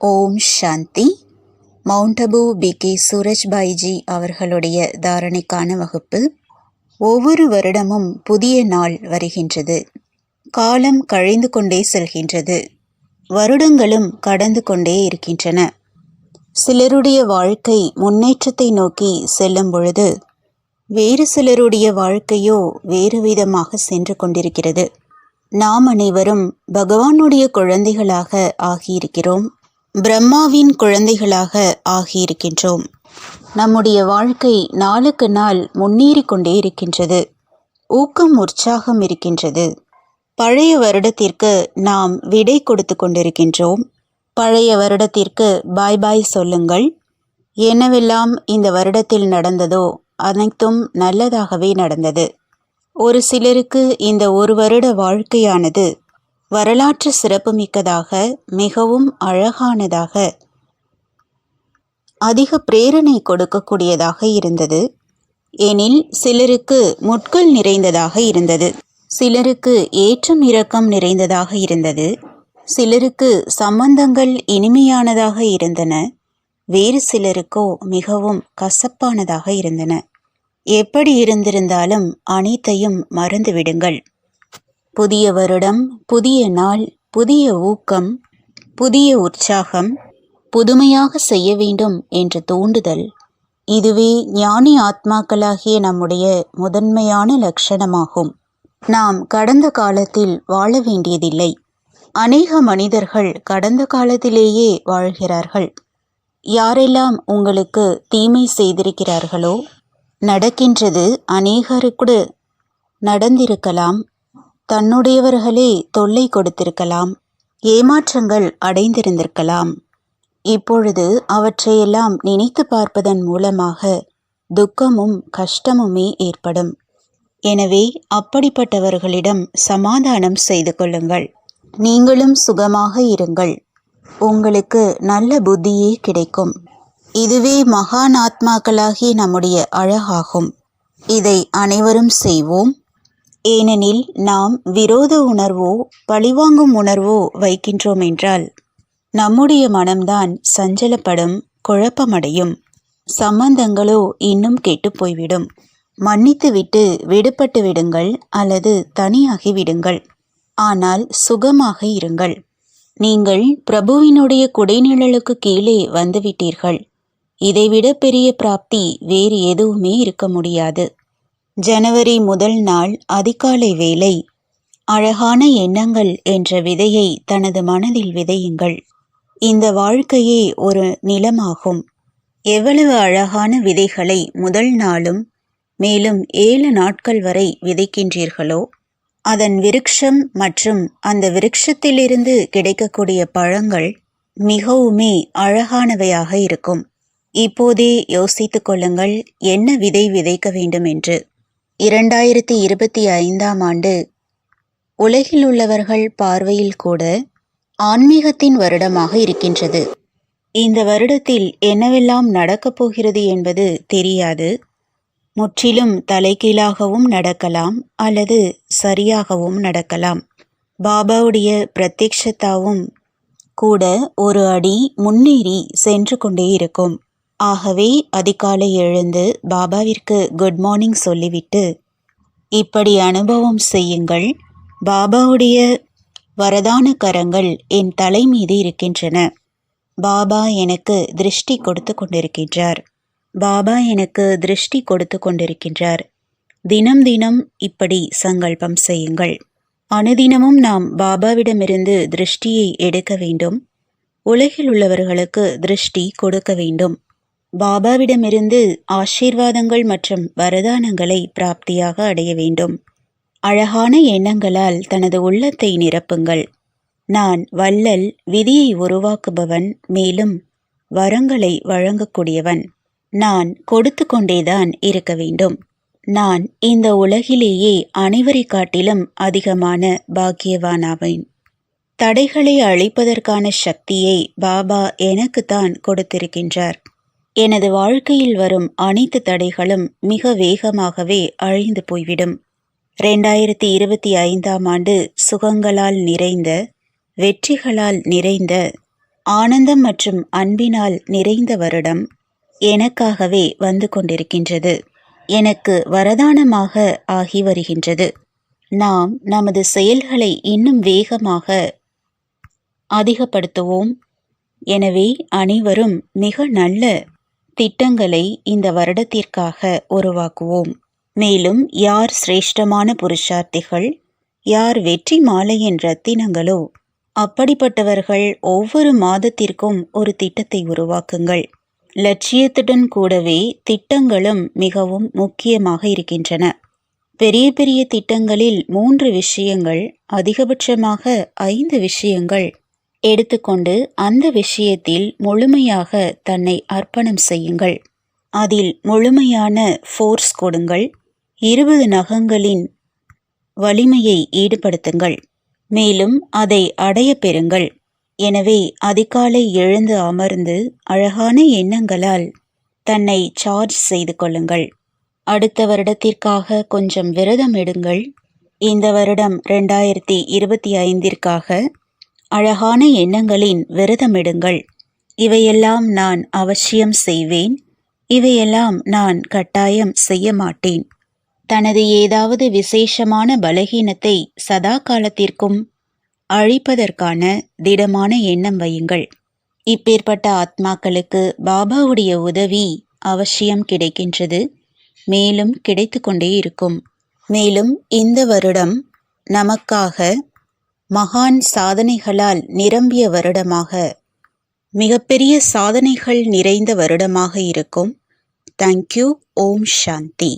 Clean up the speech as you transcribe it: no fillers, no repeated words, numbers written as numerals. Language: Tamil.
ஓம் சாந்தி. Mount Abu BK. சூரஜ்பாய்ஜி அவர்களுடைய தாரணைக்கான வகுப்பு. ஒவ்வொரு வருடமும் புதிய நாள் வருகின்றது. காலம் கழிந்து கொண்டே செல்கின்றது. வருடங்களும் கடந்து கொண்டே இருக்கின்றன. சிலருடைய வாழ்க்கை முன்னேற்றத்தை நோக்கி செல்லும் பொழுது வேறு சிலருடைய வாழ்க்கையோ வேறு விதமாக சென்று கொண்டிருக்கிறது. நாம் அனைவரும் பகவானுடைய குழந்தைகளாக ஆகியிருக்கிறோம். பிரம்மாவின் குழந்தைகளாக ஆகியிருக்கின்றோம். நம்முடைய வாழ்க்கை நாளுக்கு நாள் முன்னேறி கொண்டே இருக்கின்றது. ஊக்கம், உற்சாகம் இருக்கின்றது. பழைய வருடத்திற்கு நாம் விடை கொடுத்து கொண்டிருக்கின்றோம். பழைய வருடத்திற்கு பாய் பாய் சொல்லுங்கள். என்னவெல்லாம் இந்த வருடத்தில் நடந்ததோ அனைத்தும் நல்லதாகவே நடந்தது. ஒரு சிலருக்கு இந்த ஒரு வருட வாழ்க்கையானது வரலாற்று சிறப்புமிக்கதாக, மிகவும் அழகானதாக, அதிக பிரேரணை கொடுக்கக்கூடியதாக இருந்தது. எனில் சிலருக்கு முட்கள் நிறைந்ததாக இருந்தது. சிலருக்கு ஏற்றம் இறக்கம் நிறைந்ததாக இருந்தது. சிலருக்கு சம்பந்தங்கள் இனிமையானதாக இருந்தன. வேறு சிலருக்கோ மிகவும் கசப்பானதாக இருந்தன. எப்படி இருந்திருந்தாலும் அனைத்தையும் மறந்துவிடுங்கள். புதிய வருடம், புதிய நாள், புதிய ஊக்கம், புதிய உற்சாகம், புதுமையாக செய்ய வேண்டும் என்ற தூண்டுதல், இதுவே ஞானி ஆத்மாக்களாகிய நம்முடைய முதன்மையான லட்சணமாகும். நாம் கடந்த காலத்தில் வாழ வேண்டியதில்லை. அநேக மனிதர்கள் கடந்த காலத்திலேயே வாழ்கிறார்கள். யாரெல்லாம் உங்களுக்கு தீமை செய்திருக்கிறார்களோ, நடக்கின்றது அநேகருக்கு நடந்திருக்கலாம். தன்னுடையவர்களே தொல்லை கொடுத்திருக்கலாம். ஏமாற்றங்கள் அடைந்திருந்திருக்கலாம். இப்பொழுது அவற்றையெல்லாம் நினைத்து பார்ப்பதன் மூலமாக துக்கமும் கஷ்டமுமே ஏற்படும். எனவே அப்படிப்பட்டவர்களிடம் சமாதானம் செய்து கொள்ளுங்கள். நீங்களும் சுகமாக இருங்கள். உங்களுக்கு நல்ல புத்தியே கிடைக்கும். இதுவே மகான் ஆத்மாக்களாகிய நம்முடைய அழகாகும். இதை அனைவரும் செய்வோம். ஏனெனில் நாம் விரோத உணர்வோ பழிவாங்கும் உணர்வோ வைக்கின்றோம் என்றால் நம்முடைய மனம்தான் சஞ்சலப்படும், குழப்பமடையும். சம்பந்தங்களோ இன்னும் கெட்டு போய்விடும். மன்னித்துவிட்டு விடுபட்டு விடுங்கள் அல்லது தனியாகி விடுங்கள். ஆனால் சுகமாக இருங்கள். நீங்கள் பிரபுவினுடைய குடைநிழலுக்கு கீழே வந்துவிட்டீர்கள். இதைவிட பெரிய பிராப்தி வேறு எதுவுமே இருக்க முடியாது. ஜனவரி முதல் நாள் அதிகாலை வேளை அழகான எண்ணங்கள் என்ற விதையை தனது மனதில் விதையுங்கள். இந்த வாழ்க்கையே ஒரு நிலமாகும். எவ்வளவு அழகான விதைகளை முதல் நாளும் மேலும் 7 நாட்கள் வரை விதைக்கின்றீர்களோ, அதன் விருட்சம் மற்றும் அந்த விருட்சத்திலிருந்து கிடைக்கக்கூடிய பழங்கள் மிகவுமே அழகானவையாக இருக்கும். இப்போதே யோசித்து கொள்ளுங்கள், என்ன விதை விதைக்க வேண்டும் என்று. 2025ஆம் ஆண்டு உலகில் உள்ளவர்கள் பார்வையில் கூட ஆன்மீகத்தின் வருடமாக இருக்கின்றது. இந்த வருடத்தில் என்னவெல்லாம் நடக்கப் போகிறது என்பது தெரியாது. முற்றிலும் தலைகீழாகவும் நடக்கலாம் அல்லது சரியாகவும் நடக்கலாம். பாபாவுடைய பிரத்யக்ஷத்தாவும் கூட ஒரு அடி முன்னேறி சென்று கொண்டே இருக்கும். ஆகவே அதிகாலை எழுந்து பாபாவிற்கு குட் மார்னிங் சொல்லிவிட்டு இப்படி அனுபவம் செய்யுங்கள். பாபாவுடைய வரதான கரங்கள் என் தலை மீது இருக்கின்றன. பாபா எனக்கு திருஷ்டி கொடுத்து கொண்டிருக்கின்றார். பாபா எனக்கு திருஷ்டி கொடுத்து கொண்டிருக்கின்றார். தினம் தினம் இப்படி சங்கல்பம் செய்யுங்கள். அனுதினமும் நாம் பாபாவிடமிருந்து திருஷ்டியை எடுக்க வேண்டும். உலகில் உள்ளவர்களுக்கு திருஷ்டி கொடுக்க வேண்டும். பாபாவிடமிருந்து ஆசீர்வாதங்கள் மற்றும் வரதானங்களை பிராப்தியாக அடைய வேண்டும். அழகான எண்ணங்களால் தனது உள்ளத்தை நிரப்புங்கள். நான் வள்ளல், விதியை உருவாக்குபவன், மேலும் வரங்களை வழங்கக்கூடியவன். நான் கொடுத்து கொண்டேதான் இருக்க வேண்டும். நான் இந்த உலகிலேயே அனைவரை காட்டிலும் அதிகமான பாக்கியவானாவேன். தடைகளை அழிப்பதற்கான சக்தியை பாபா எனக்குத்தான் கொடுத்திருக்கின்றார். எனது வாழ்க்கையில் வரும் அனைத்து தடைகளும் மிக வேகமாகவே அழிந்து போய்விடும். 2025ஆம் ஆண்டு சுகங்களால் நிறைந்த, வெற்றிகளால் நிறைந்த ஆனந்தம் மற்றும் அன்பினால் நிறைந்த வருடம் எனக்காகவே வந்து கொண்டிருக்கின்றது. எனக்கு வரதானமாக ஆகி வருகின்றது. நாம் நமது செயல்களை இன்னும் வேகமாக அதிகப்படுத்துவோம். எனவே அனைவரும் மிக நல்ல திட்டங்களை இந்த வருடத்திற்காக உருவாக்குவோம். மேலும் யார் சிரேஷ்டமான புருஷார்த்திகள், யார் வெற்றி மாலையின் ரத்தினங்களோ அப்படிப்பட்டவர்கள் ஒவ்வொரு மாதத்திற்கும் ஒரு திட்டத்தை உருவாக்குங்கள். லட்சியத்துடன் கூடவே திட்டங்களும் மிகவும் முக்கியமாக இருக்கின்றன. பெரிய பெரிய திட்டங்களில் 3 விஷயங்கள், அதிகபட்சமாக 5 விஷயங்கள் எடுத்துக்கொண்டு அந்த விஷயத்தில் முழுமையாக தன்னை அர்ப்பணம் செய்யுங்கள். அதில் முழுமையான ஃபோர்ஸ் கொடுங்கள். 20 நகங்களின் வலிமையை ஈடுபடுத்துங்கள். மேலும் அதை அடைய பெறுங்கள். எனவே அதிகாலை எழுந்து அமர்ந்து அழகான எண்ணங்களால் தன்னை சார்ஜ் செய்து கொள்ளுங்கள். அடுத்த வருடத்திற்காக கொஞ்சம் விரதம் எடுங்கள். இந்த வருடம் 2025ற்காக அழகான எண்ணங்களின் விரதமிடுங்கள். இவையெல்லாம் நான் அவசியம் செய்வேன், இவையெல்லாம் நான் கட்டாயம் செய்ய மாட்டேன். தனது ஏதாவது விசேஷமான பலகீனத்தை சதா காலத்திற்கும் அழிப்பதற்கான திடமான எண்ணம் வையுங்கள். இப்பேற்பட்ட ஆத்மாக்களுக்கு பாபாவுடைய உதவி அவசியம் கிடைக்கின்றது, மேலும் கிடைத்து கொண்டே இருக்கும். மேலும் இந்த வருடம் நமக்காக மகான் சாதனைகளால் நிரம்பிய வருடமாக, மிகப்பெரிய சாதனைகள் நிறைந்த வருடமாக இருக்கும். தேங்க்யூ. ஓம் சாந்தி.